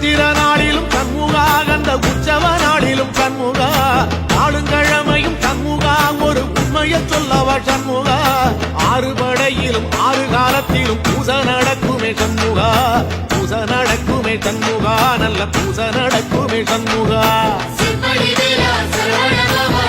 சித்திர நாளிலும் கண்முகா கந்த உற்சவ நாளிலும் கண்முகா நாளுங்கிழமையும் கண்முகா ஒரு உண்மையை சொல்லவ சண்முகா ஆறு படையிலும் ஆறு காலத்திலும் பூசை நடக்குமே சண்முகா பூசை நடக்குமே சண்முகா நல்ல பூசை நடக்குமே சண்முகா செம்படி வீரா சரவண பவா